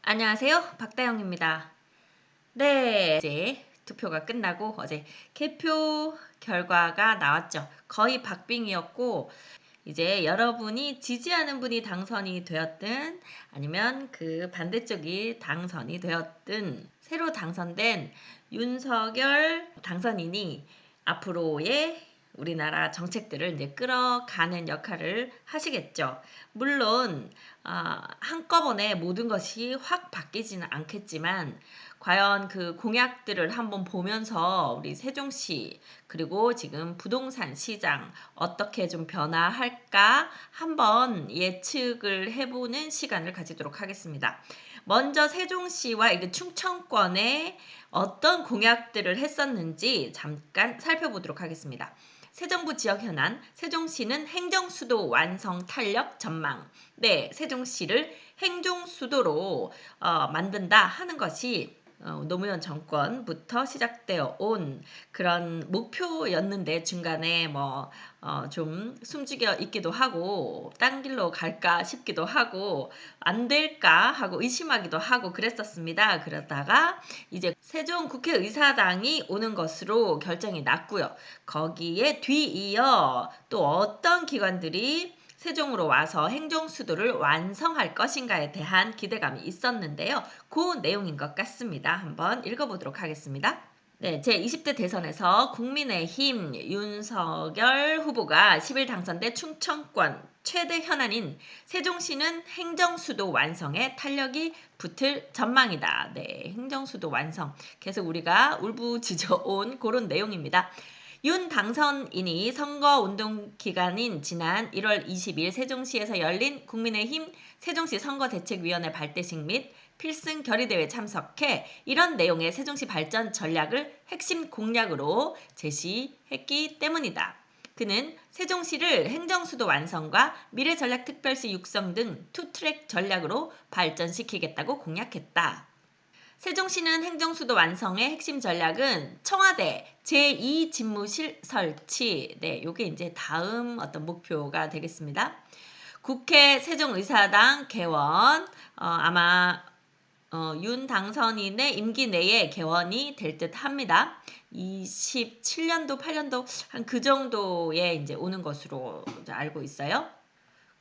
안녕하세요. 박다영입니다. 네, 이제 투표가 끝나고 어제 개표 결과가 나왔죠. 거의 박빙이었고 이제 여러분이 지지하는 분이 당선이 되었든 아니면 그 반대쪽이 당선이 되었든 새로 당선된 윤석열 당선인이 앞으로의 우리나라 정책들을 이제 끌어가는 역할을 하시겠죠. 물론 한꺼번에 모든 것이 확 바뀌지는 않겠지만 과연 그 공약들을 한번 보면서 우리 세종시 그리고 지금 부동산 시장 어떻게 좀 변화할까 한번 예측을 해보는 시간을 가지도록 하겠습니다. 먼저 세종시와 이게 충청권에 어떤 공약들을 했었는지 잠깐 살펴보도록 하겠습니다. 새 정부 지역 현안, 세종시는 행정수도 완성 탄력 전망. 네, 세종시를 행정수도로 만든다 하는 것이 노무현 정권부터 시작되어 온 그런 목표였는데 중간에 좀 숨죽여 있기도 하고 딴 길로 갈까 싶기도 하고 안 될까 하고 의심하기도 하고 그랬었습니다. 그러다가 이제 세종 국회의사당이 오는 것으로 결정이 났고요. 거기에 뒤이어 또 어떤 기관들이 세종으로 와서 행정수도를 완성할 것인가에 대한 기대감이 있었는데요. 그 내용인 것 같습니다. 한번 읽어보도록 하겠습니다. 네, 제20대 대선에서 국민의힘 윤석열 후보가 10일 당선돼 충청권 최대 현안인 세종시는 행정수도 완성에 탄력이 붙을 전망이다. 네, 행정수도 완성. 계속 우리가 울부짖어온 그런 내용입니다. 윤 당선인이 선거운동 기간인 지난 1월 20일 세종시에서 열린 국민의힘 세종시 선거대책위원회 발대식 및 필승 결의대회에 참석해 이런 내용의 세종시 발전 전략을 핵심 공약으로 제시했기 때문이다. 그는 세종시를 행정수도 완성과 미래전략특별시 육성 등 투트랙 전략으로 발전시키겠다고 공약했다. 세종시는 행정수도 완성의 핵심 전략은 청와대 제2집무실 설치. 네, 요게 이제 다음 어떤 목표가 되겠습니다. 국회 세종의사당 개원, 아마 윤 당선인의 임기 내에 개원이 될 듯 합니다. 27년도, 8년도 한 그 정도에 이제 오는 것으로 알고 있어요.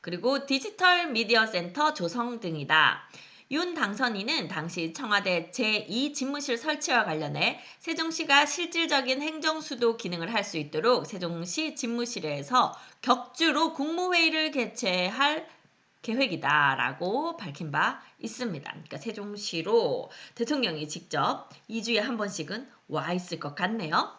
그리고 디지털 미디어 센터 조성 등이다. 윤 당선인은 당시 청와대 제2집무실 설치와 관련해 세종시가 실질적인 행정수도 기능을 할 수 있도록 세종시 집무실에서 격주로 국무회의를 개최할 계획이다라고 밝힌 바 있습니다. 그러니까 세종시로 대통령이 직접 2주에 한 번씩은 와 있을 것 같네요.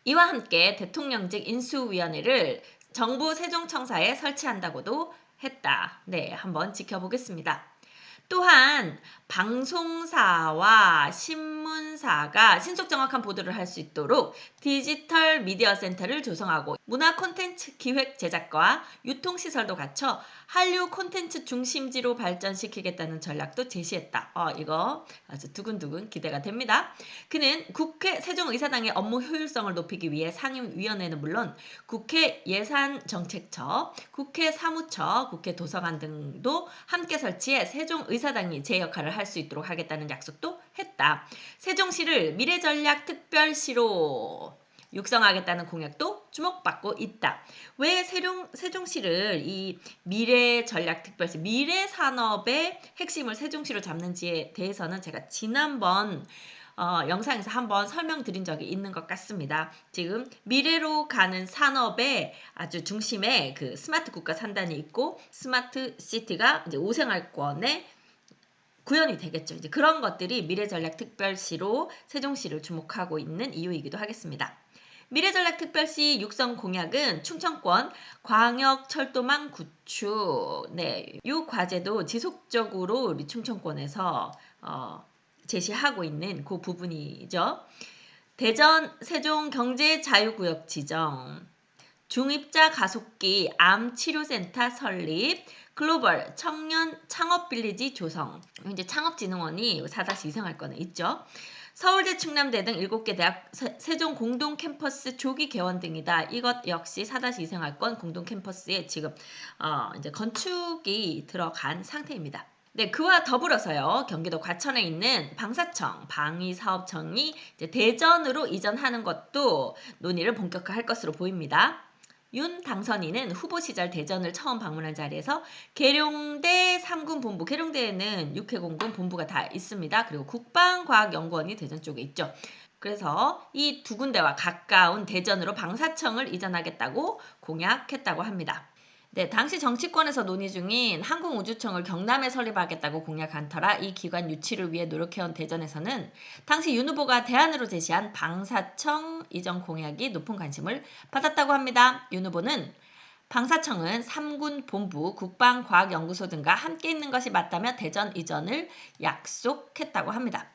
이와 함께 대통령직 인수위원회를 정부 세종청사에 설치한다고도 했다. 네, 한번 지켜보겠습니다. 또한 방송사와 신문사가 신속 정확한 보도를 할 수 있도록 디지털 미디어 센터를 조성하고 문화 콘텐츠 기획 제작과 유통 시설도 갖춰 한류 콘텐츠 중심지로 발전시키겠다는 전략도 제시했다. 이거 아주 두근두근 기대가 됩니다. 그는 국회 세종의사당의 업무 효율성을 높이기 위해 상임위원회는 물론 국회 예산정책처, 국회 사무처, 국회 도서관 등도 함께 설치해 세종의사당이 제 역할을 할 수 있도록 하겠다는 약속도 했다. 세종시를 미래전략특별시로 육성하겠다는 공약도 주목받고 있다. 왜 세종시를 이 미래전략특별시, 미래산업의 핵심을 세종시로 잡는지에 대해서는 제가 지난번 영상에서 한번 설명드린 적이 있는 것 같습니다. 지금 미래로 가는 산업의 아주 중심에 그 스마트 국가 산단이 있고 스마트 시티가 이제 5생활권에 구현이 되겠죠. 이제 그런 것들이 미래전략특별시로 세종시를 주목하고 있는 이유이기도 하겠습니다. 미래전략특별시 육성 공약은 충청권 광역철도망 구축. 네, 이 과제도 지속적으로 우리 충청권에서 제시하고 있는 그 부분이죠. 대전 세종 경제자유구역 지정, 중입자 가속기 암 치료센터 설립, 글로벌 청년 창업빌리지 조성. 이제 창업진흥원이 4-2 생활권에 있죠. 서울대, 충남대 등 7개 대학 세종 공동 캠퍼스 조기 개원 등이다. 이것 역시 4-2 생활권 공동 캠퍼스에 지금 이제 건축이 들어간 상태입니다. 네, 그와 더불어서요, 경기도 과천에 있는 방사청, 방위사업청이 이제 대전으로 이전하는 것도 논의를 본격화할 것으로 보입니다. 윤 당선인은 후보 시절 대전을 처음 방문한 자리에서 계룡대 3군 본부, 계룡대에는 육해공군 본부가 다 있습니다. 그리고 국방과학연구원이 대전 쪽에 있죠. 그래서 이 두 군데와 가까운 대전으로 방사청을 이전하겠다고 공약했다고 합니다. 네, 당시 정치권에서 논의 중인 항공우주청을 경남에 설립하겠다고 공약한 터라 이 기관 유치를 위해 노력해온 대전에서는 당시 윤 후보가 대안으로 제시한 방사청 이전 공약이 높은 관심을 받았다고 합니다. 윤 후보는 방사청은 3군 본부, 국방과학연구소 등과 함께 있는 것이 맞다며 대전 이전을 약속했다고 합니다.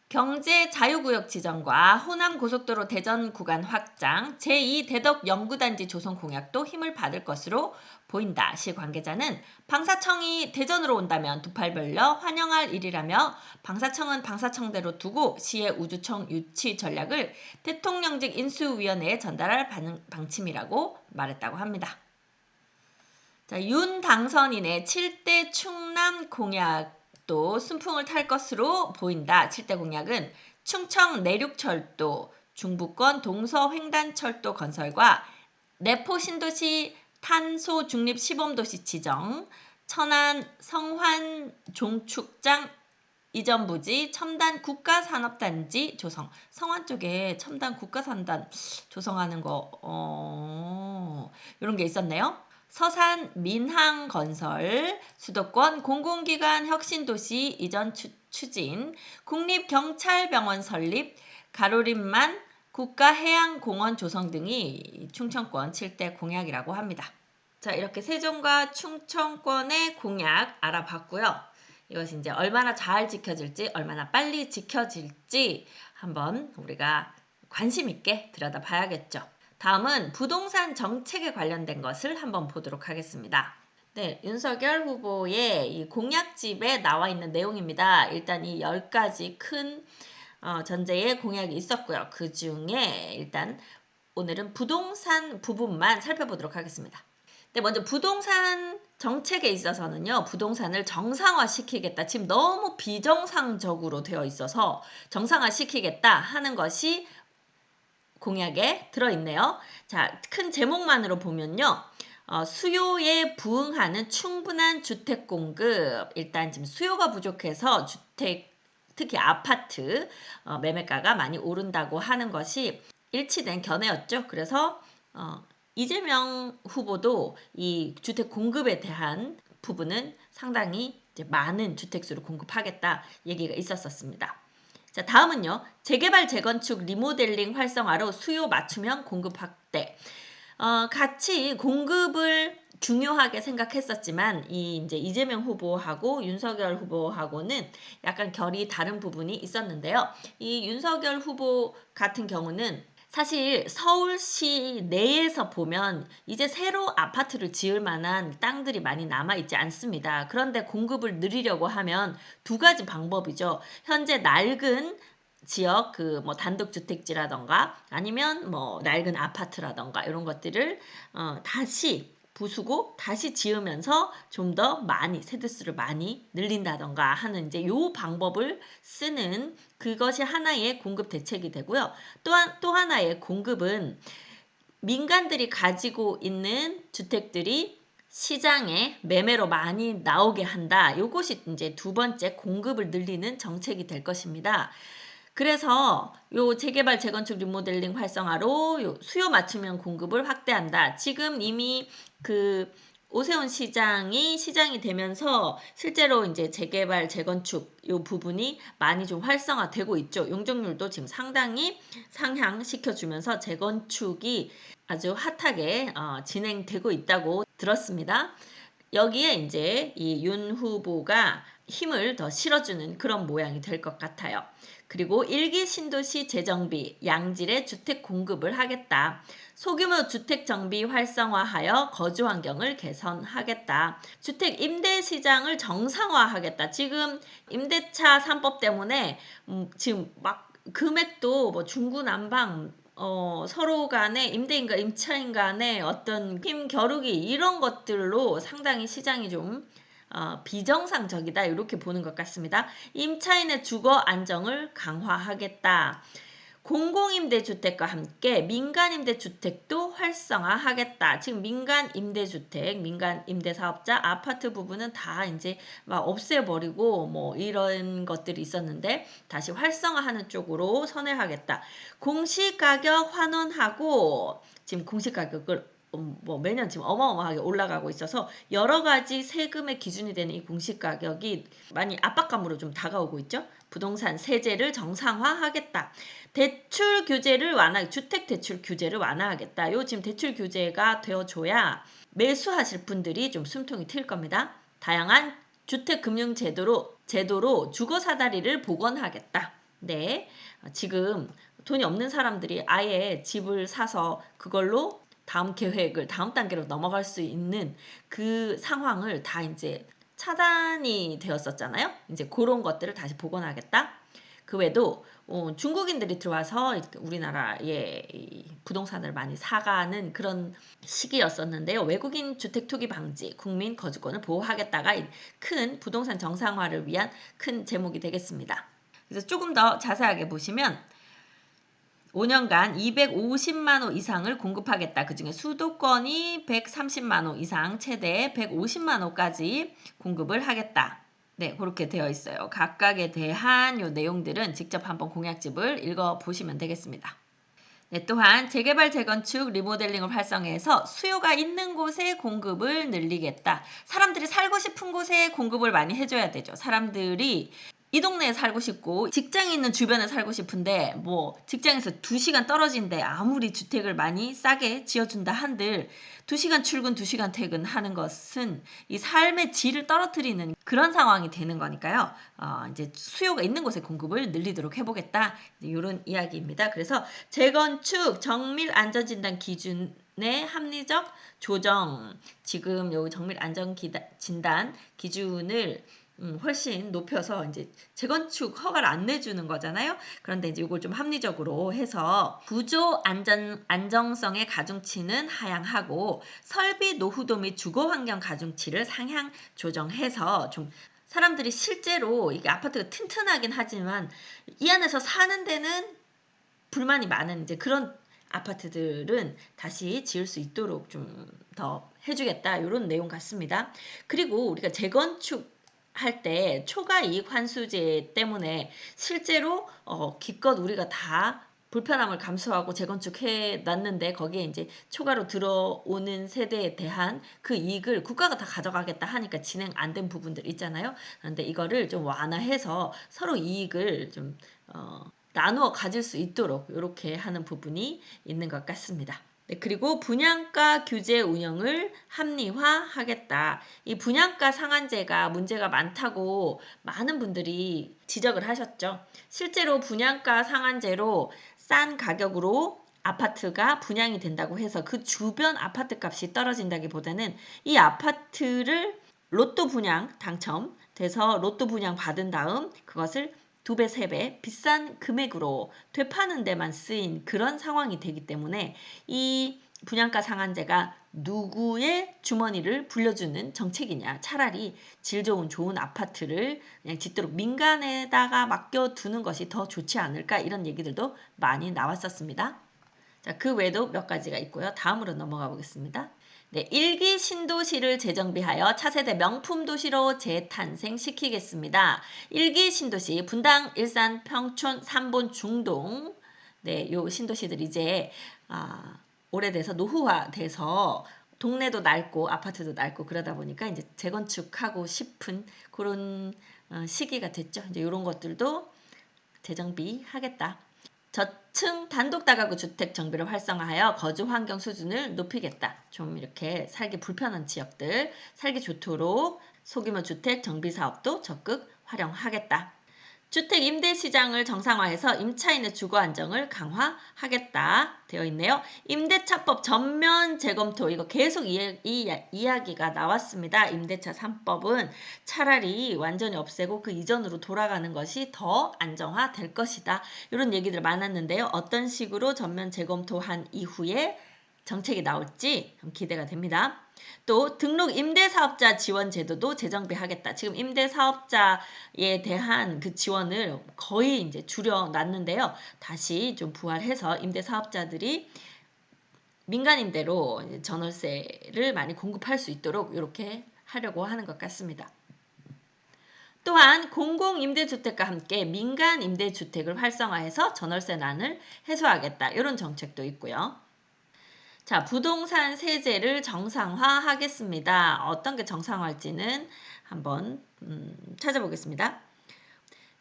경제자유구역 지정과 호남고속도로 대전 구간 확장, 제2대덕연구단지 조성 공약도 힘을 받을 것으로 보인다. 시 관계자는 방사청이 대전으로 온다면 두 팔 벌려 환영할 일이라며 방사청은 방사청대로 두고 시의 우주청 유치 전략을 대통령직 인수위원회에 전달할 방침이라고 말했다고 합니다. 자, 윤 당선인의 7대 충남 공약도 순풍을 탈 것으로 보인다. 7대 공약은 충청 내륙철도, 중부권 동서횡단철도 건설과 내포 신도시 탄소 중립 시범도시 지정, 천안 성환 종축장 이전 부지 첨단 국가산업단지 조성. 성환 쪽에 첨단 국가산단 조성하는 거 이런 게 있었네요. 서산 민항건설, 수도권 공공기관 혁신도시 이전 추진, 국립경찰병원 설립, 가로림만 국가해양공원 조성 등이 충청권 7대 공약이라고 합니다. 자, 이렇게 세종과 충청권의 공약 알아봤고요. 이것이 이제 얼마나 잘 지켜질지, 얼마나 빨리 지켜질지 한번 우리가 관심 있게 들여다봐야겠죠. 다음은 부동산 정책에 관련된 것을 한번 보도록 하겠습니다. 네, 윤석열 후보의 이 공약집에 나와 있는 내용입니다. 일단 이 10가지 큰 전제의 공약이 있었고요. 그 중에 일단 오늘은 부동산 부분만 살펴보도록 하겠습니다. 네, 먼저 부동산 정책에 있어서는요, 부동산을 정상화시키겠다. 지금 너무 비정상적으로 되어 있어서 정상화시키겠다 하는 것이 공약에 들어있네요. 자, 큰 제목만으로 보면요. 수요에 부응하는 충분한 주택 공급. 일단 지금 수요가 부족해서 주택, 특히 아파트 매매가가 많이 오른다고 하는 것이 일치된 견해였죠. 그래서 이재명 후보도 이 주택 공급에 대한 부분은 상당히 이제 많은 주택수를 공급하겠다 얘기가 있었습니다. 자, 다음은요. 재개발, 재건축, 리모델링 활성화로 수요 맞춤형 공급 확대. 같이 공급을 중요하게 생각했었지만 이제 이재명 후보하고 윤석열 후보하고는 약간 결이 다른 부분이 있었는데요. 이 윤석열 후보 같은 경우는 사실 서울시 내에서 보면 이제 새로 아파트를 지을 만한 땅들이 많이 남아있지 않습니다. 그런데 공급을 늘리려고 하면 두 가지 방법이죠. 현재 낡은 지역 그 뭐 단독주택지라던가 아니면 뭐 낡은 아파트라던가 이런 것들을 다시 부수고 다시 지으면서 좀 더 많이 세대수를 많이 늘린다던가 하는 이제 요 방법을 쓰는 그것이 하나의 공급 대책이 되고요. 또 하나의 공급은 민간들이 가지고 있는 주택들이 시장에 매매로 많이 나오게 한다. 요것이 이제 두 번째 공급을 늘리는 정책이 될 것입니다. 그래서 요 재개발, 재건축, 리모델링 활성화로 요 수요 맞춤형 공급을 확대한다. 지금 이미 그 오세훈 시장이 되면서 실제로 이제 재개발, 재건축 요 부분이 많이 좀 활성화되고 있죠. 용적률도 지금 상당히 상향시켜주면서 재건축이 아주 핫하게 진행되고 있다고 들었습니다. 여기에 이제 이 윤 후보가 힘을 더 실어주는 그런 모양이 될 것 같아요. 그리고 일기 신도시 재정비, 양질의 주택 공급을 하겠다. 소규모 주택 정비 활성화하여 거주 환경을 개선하겠다. 주택 임대 시장을 정상화하겠다. 지금 임대차 3법 때문에 지금 막 금액도 뭐 중구난방 서로 간의 임대인과 임차인 간의 어떤 힘 겨루기 이런 것들로 상당히 시장이 좀 비정상적이다 이렇게 보는 것 같습니다. 임차인의 주거 안정을 강화하겠다. 공공임대주택과 함께 민간임대주택도 활성화하겠다. 지금 민간임대주택, 민간임대사업자, 아파트 부분은 다 이제 막 없애버리고 뭐 이런 것들이 있었는데 다시 활성화하는 쪽으로 선회하겠다. 공시가격 환원하고 지금 공시가격을 뭐 매년 지금 어마어마하게 올라가고 있어서 여러 가지 세금의 기준이 되는 이 공시가격이 많이 압박감으로 좀 다가오고 있죠. 부동산 세제를 정상화하겠다. 대출 규제를 주택 대출 규제를 완화하겠다. 요 지금 대출 규제가 되어줘야 매수하실 분들이 좀 숨통이 트일 겁니다. 다양한 주택금융제도로 주거사다리를 복원하겠다. 네, 지금 돈이 없는 사람들이 아예 집을 사서 그걸로 다음 단계로 넘어갈 수 있는 그 상황을 다 이제 차단이 되었었잖아요. 이제 그런 것들을 다시 복원하겠다. 그 외에도 중국인들이 들어와서 우리나라의 부동산을 많이 사가는 그런 시기였었는데요. 외국인 주택 투기 방지, 국민 거주권을 보호하겠다가 큰 부동산 정상화를 위한 큰 제목이 되겠습니다. 그래서 조금 더 자세하게 보시면 5년간 250만 호 이상을 공급하겠다. 그중에 수도권이 130만 호 이상, 최대 150만 호까지 공급을 하겠다. 네, 그렇게 되어 있어요. 각각에 대한 요 내용들은 직접 한번 공약집을 읽어보시면 되겠습니다. 네, 또한 재개발, 재건축, 리모델링을 활성화해서 수요가 있는 곳에 공급을 늘리겠다. 사람들이 살고 싶은 곳에 공급을 많이 해줘야 되죠. 사람들이 이 동네에 살고 싶고 직장이 있는 주변에 살고 싶은데 뭐 직장에서 2시간 떨어진데 아무리 주택을 많이 싸게 지어준다 한들 2시간 출근 2시간 퇴근하는 것은 이 삶의 질을 떨어뜨리는 그런 상황이 되는 거니까요. 이제 수요가 있는 곳에 공급을 늘리도록 해보겠다. 이런 이야기입니다. 그래서 재건축 정밀 안전진단 기준의 합리적 조정, 지금 요 정밀 안전 진단 기준을 훨씬 높여서 이제 재건축 허가를 안 내주는 거잖아요. 그런데 이제 이걸 좀 합리적으로 해서 구조 안정성의 가중치는 하향하고 설비 노후도 및 주거 환경 가중치를 상향 조정해서 좀 사람들이 실제로 이게 아파트가 튼튼하긴 하지만 이 안에서 사는 데는 불만이 많은 이제 그런 아파트들은 다시 지을 수 있도록 좀 더 해주겠다 이런 내용 같습니다. 그리고 우리가 재건축 할 때 초과이익 환수제 때문에 실제로 기껏 우리가 다 불편함을 감수하고 재건축해 놨는데 거기에 이제 초과로 들어오는 세대에 대한 그 이익을 국가가 다 가져가겠다 하니까 진행 안 된 부분들 있잖아요. 그런데 이거를 좀 완화해서 서로 이익을 좀 나누어 가질 수 있도록 이렇게 하는 부분이 있는 것 같습니다. 네, 그리고 분양가 규제 운영을 합리화하겠다. 이 분양가 상한제가 문제가 많다고 많은 분들이 지적을 하셨죠. 실제로 분양가 상한제로 싼 가격으로 아파트가 분양이 된다고 해서 그 주변 아파트 값이 떨어진다기보다는 이 아파트를 로또 분양 당첨돼서 로또 분양 받은 다음 그것을 2배, 3배 비싼 금액으로 되파는 데만 쓰인 그런 상황이 되기 때문에 이 분양가 상한제가 누구의 주머니를 불려주는 정책이냐. 차라리 질 좋은 아파트를 그냥 짓도록 민간에다가 맡겨두는 것이 더 좋지 않을까 이런 얘기들도 많이 나왔었습니다. 자, 그 외에도 몇 가지가 있고요. 다음으로 넘어가 보겠습니다. 네, 1기 신도시를 재정비하여 차세대 명품 도시로 재탄생시키겠습니다. 1기 신도시 분당, 일산, 평촌, 삼본, 중동. 네, 요 신도시들 이제 오래돼서 노후화돼서 동네도 낡고 아파트도 낡고 그러다 보니까 이제 재건축하고 싶은 그런 시기가 됐죠. 이제 이런 것들도 재정비하겠다. 저층 단독 다가구 주택 정비를 활성화하여 거주 환경 수준을 높이겠다. 좀 이렇게 살기 불편한 지역들, 살기 좋도록 소규모 주택 정비 사업도 적극 활용하겠다. 주택 임대 시장을 정상화해서 임차인의 주거 안정을 강화하겠다 되어 있네요. 임대차법 전면 재검토 이거 계속 이야기가 나왔습니다. 임대차 3법은 차라리 완전히 없애고 그 이전으로 돌아가는 것이 더 안정화될 것이다. 이런 얘기들 많았는데요. 어떤 식으로 전면 재검토한 이후에 정책이 나올지 기대가 됩니다. 또 등록 임대사업자 지원 제도도 재정비하겠다. 지금 임대사업자에 대한 그 지원을 거의 이제 줄여놨는데요. 다시 좀 부활해서 임대사업자들이 민간 임대로 전월세를 많이 공급할 수 있도록 이렇게 하려고 하는 것 같습니다. 또한 공공임대주택과 함께 민간 임대주택을 활성화해서 전월세난을 해소하겠다. 이런 정책도 있고요. 자, 부동산 세제를 정상화하겠습니다. 어떤 게 정상화할지는 한번 찾아보겠습니다.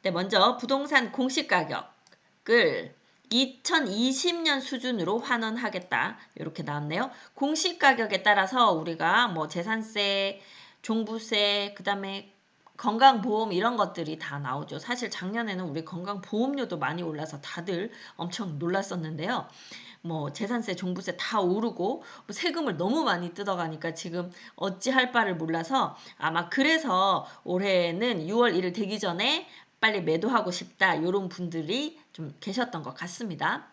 네, 먼저 부동산 공시가격을 2020년 수준으로 환원하겠다. 이렇게 나왔네요. 공시가격에 따라서 우리가 뭐 재산세, 종부세, 그 다음에 건강보험 이런 것들이 다 나오죠. 사실 작년에는 우리 건강보험료도 많이 올라서 다들 엄청 놀랐었는데요. 뭐 재산세, 종부세 다 오르고 세금을 너무 많이 뜯어가니까 지금 어찌할 바를 몰라서 아마 그래서 올해는 6월 1일 되기 전에 빨리 매도하고 싶다 이런 분들이 좀 계셨던 것 같습니다.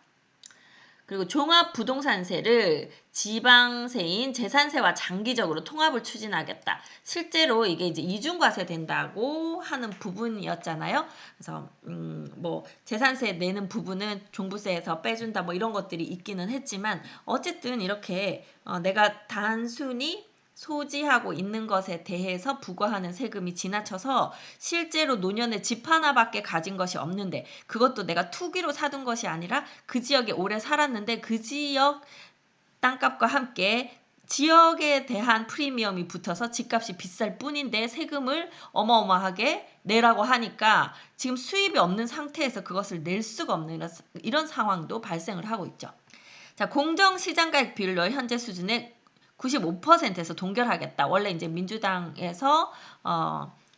그리고 종합부동산세를 지방세인 재산세와 장기적으로 통합을 추진하겠다. 실제로 이게 이제 이중과세 된다고 하는 부분이었잖아요. 그래서 뭐 재산세 내는 부분은 종부세에서 빼준다 뭐 이런 것들이 있기는 했지만 어쨌든 이렇게 내가 단순히 소지하고 있는 것에 대해서 부과하는 세금이 지나쳐서 실제로 노년에 집 하나밖에 가진 것이 없는데 그것도 내가 투기로 사둔 것이 아니라 그 지역에 오래 살았는데 그 지역 땅값과 함께 지역에 대한 프리미엄이 붙어서 집값이 비쌀 뿐인데 세금을 어마어마하게 내라고 하니까 지금 수입이 없는 상태에서 그것을 낼 수가 없는 이런 상황도 발생을 하고 있죠. 자, 공정시장가액 비율로 현재 수준의 95%에서 동결하겠다. 원래 이제 민주당에서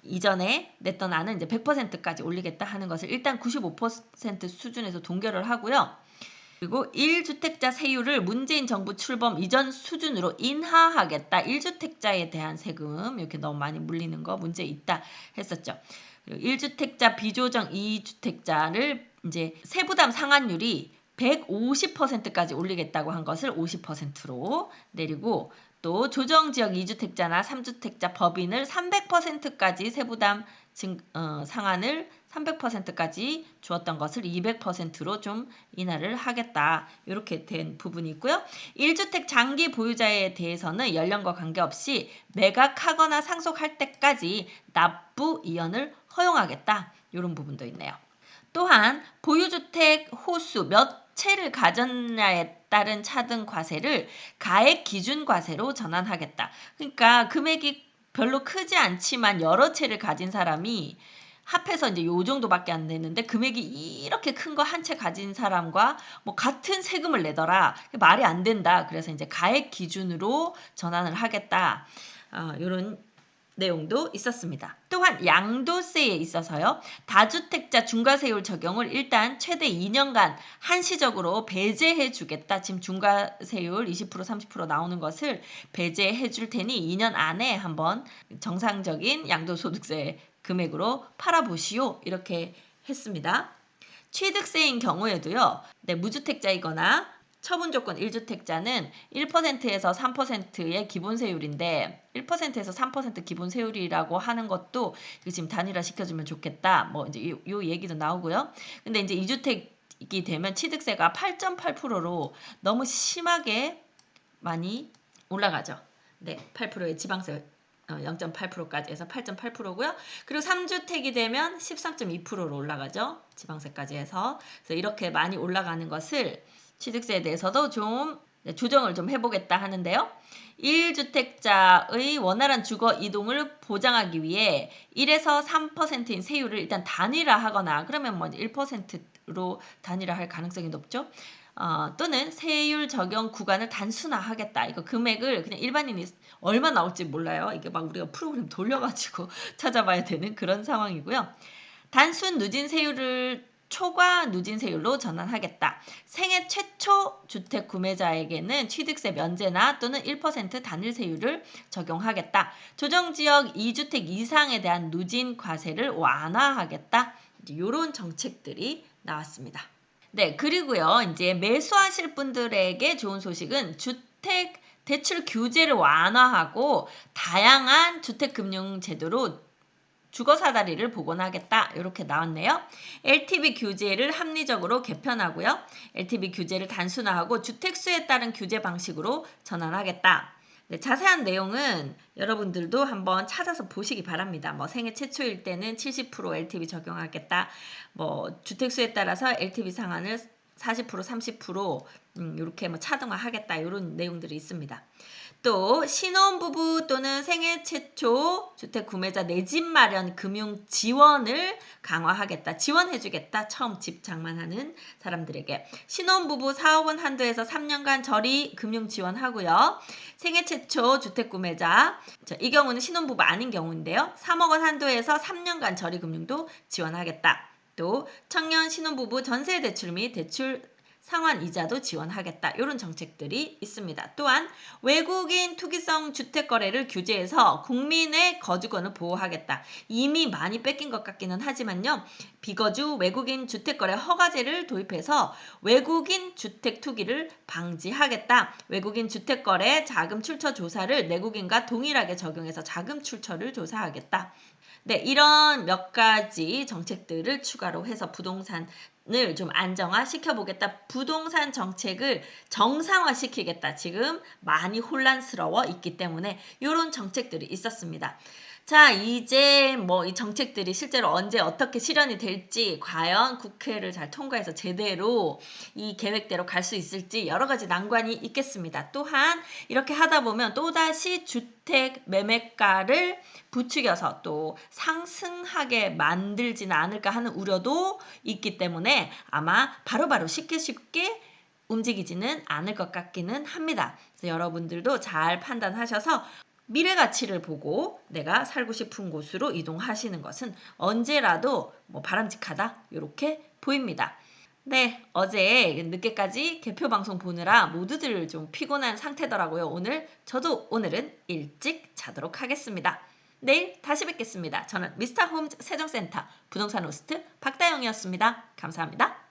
이전에 냈던 안은 이제 100%까지 올리겠다 하는 것을 일단 95% 수준에서 동결을 하고요. 그리고 1주택자 세율을 문재인 정부 출범 이전 수준으로 인하하겠다. 1주택자에 대한 세금 이렇게 너무 많이 물리는 거 문제 있다 했었죠. 그리고 1주택자 비조정 2주택자를 이제 세부담 상환율이 150%까지 올리겠다고 한 것을 50%로 내리고 또 조정지역 2주택자나 3주택자 법인을 300%까지 세부담 상한을 300%까지 주었던 것을 200%로 좀 인하를 하겠다. 이렇게 된 부분이 있고요. 1주택 장기 보유자에 대해서는 연령과 관계없이 매각하거나 상속할 때까지 납부 이연을 허용하겠다. 이런 부분도 있네요. 또한 보유주택 호수 몇 채를 가졌냐에 따른 차등 과세를 가액 기준 과세로 전환하겠다. 그러니까 금액이 별로 크지 않지만 여러 채를 가진 사람이 합해서 이제 요 정도밖에 안 내는데 금액이 이렇게 큰 거 한 채 가진 사람과 뭐 같은 세금을 내더라. 말이 안 된다. 그래서 이제 가액 기준으로 전환을 하겠다. 이런 내용도 있었습니다. 또한 양도세에 있어서요. 다주택자 중과세율 적용을 일단 최대 2년간 한시적으로 배제해 주겠다. 지금 중과세율 20% 30% 나오는 것을 배제해 줄 테니 2년 안에 한번 정상적인 양도소득세 금액으로 팔아보시오. 이렇게 했습니다. 취득세인 경우에도요. 네, 무주택자이거나 처분조건 1주택자는 1%에서 3%의 기본세율인데 1%에서 3% 기본세율이라고 하는 것도 지금 단일화 시켜주면 좋겠다. 뭐 이제 요 얘기도 나오고요. 근데 이제 2주택이 되면 취득세가 8.8%로 너무 심하게 많이 올라가죠. 네, 8%의 지방세 0.8%까지 해서 8.8%고요. 그리고 3주택이 되면 13.2%로 올라가죠. 지방세까지 해서. 그래서 이렇게 많이 올라가는 것을 취득세에 대해서도 좀 조정을 좀 해보겠다 하는데요. 1주택자의 원활한 주거 이동을 보장하기 위해 1에서 3%인 세율을 일단 단일화하거나 그러면 뭐 1%로 단일화할 가능성이 높죠. 또는 세율 적용 구간을 단순화하겠다. 이거 금액을 그냥 일반인이 얼마 나올지 몰라요. 이게 막 우리가 프로그램 돌려가지고 찾아봐야 되는 그런 상황이고요. 단순 누진 세율을 초과 누진 세율로 전환하겠다. 생애 최초 주택 구매자에게는 취득세 면제나 또는 1% 단일 세율을 적용하겠다. 조정지역 2주택 이상에 대한 누진 과세를 완화하겠다. 이런 정책들이 나왔습니다. 네, 그리고요. 이제 매수하실 분들에게 좋은 소식은 주택 대출 규제를 완화하고 다양한 주택금융제도로 주거사다리를 복원하겠다. 이렇게 나왔네요. LTV 규제를 합리적으로 개편하고요. LTV 규제를 단순화하고 주택수에 따른 규제 방식으로 전환하겠다. 네, 자세한 내용은 여러분들도 한번 찾아서 보시기 바랍니다. 뭐 생애 최초일 때는 70% LTV 적용하겠다. 뭐 주택수에 따라서 LTV 상한을 40%, 30% 이렇게 뭐 차등화하겠다. 이런 내용들이 있습니다. 또 신혼부부 또는 생애 최초 주택 구매자 내 집 마련 금융 지원을 강화하겠다. 지원해주겠다. 처음 집 장만하는 사람들에게. 신혼부부 4억 원 한도에서 3년간 저리 금융 지원하고요. 생애 최초 주택 구매자 이 경우는 신혼부부 아닌 경우인데요. 3억 원 한도에서 3년간 저리 금융도 지원하겠다. 또 청년 신혼부부 전세 대출 및 대출 상환 이자도 지원하겠다. 이런 정책들이 있습니다. 또한 외국인 투기성 주택 거래를 규제해서 국민의 거주권을 보호하겠다. 이미 많이 뺏긴 것 같기는 하지만요. 비거주 외국인 주택 거래 허가제를 도입해서 외국인 주택 투기를 방지하겠다. 외국인 주택 거래 자금 출처 조사를 내국인과 동일하게 적용해서 자금 출처를 조사하겠다. 네, 이런 몇 가지 정책들을 추가로 해서 부동산을 좀 안정화시켜 보겠다. 부동산 정책을 정상화시키겠다. 지금 많이 혼란스러워 있기 때문에 이런 정책들이 있었습니다. 자, 이제 뭐 이 정책들이 실제로 언제 어떻게 실현이 될지, 과연 국회를 잘 통과해서 제대로 이 계획대로 갈 수 있을지 여러 가지 난관이 있겠습니다. 또한 이렇게 하다 보면 또다시 주택 매매가를 부추겨서 또 상승하게 만들지는 않을까 하는 우려도 있기 때문에 아마 바로바로 쉽게 움직이지는 않을 것 같기는 합니다. 그래서 여러분들도 잘 판단하셔서 미래 가치를 보고 내가 살고 싶은 곳으로 이동하시는 것은 언제라도 뭐 바람직하다 이렇게 보입니다. 네, 어제 늦게까지 개표 방송 보느라 모두들 좀 피곤한 상태더라고요. 저도 오늘은 일찍 자도록 하겠습니다. 내일 다시 뵙겠습니다. 저는 미스터 홈즈 세종센터 부동산 호스트 박다영이었습니다. 감사합니다.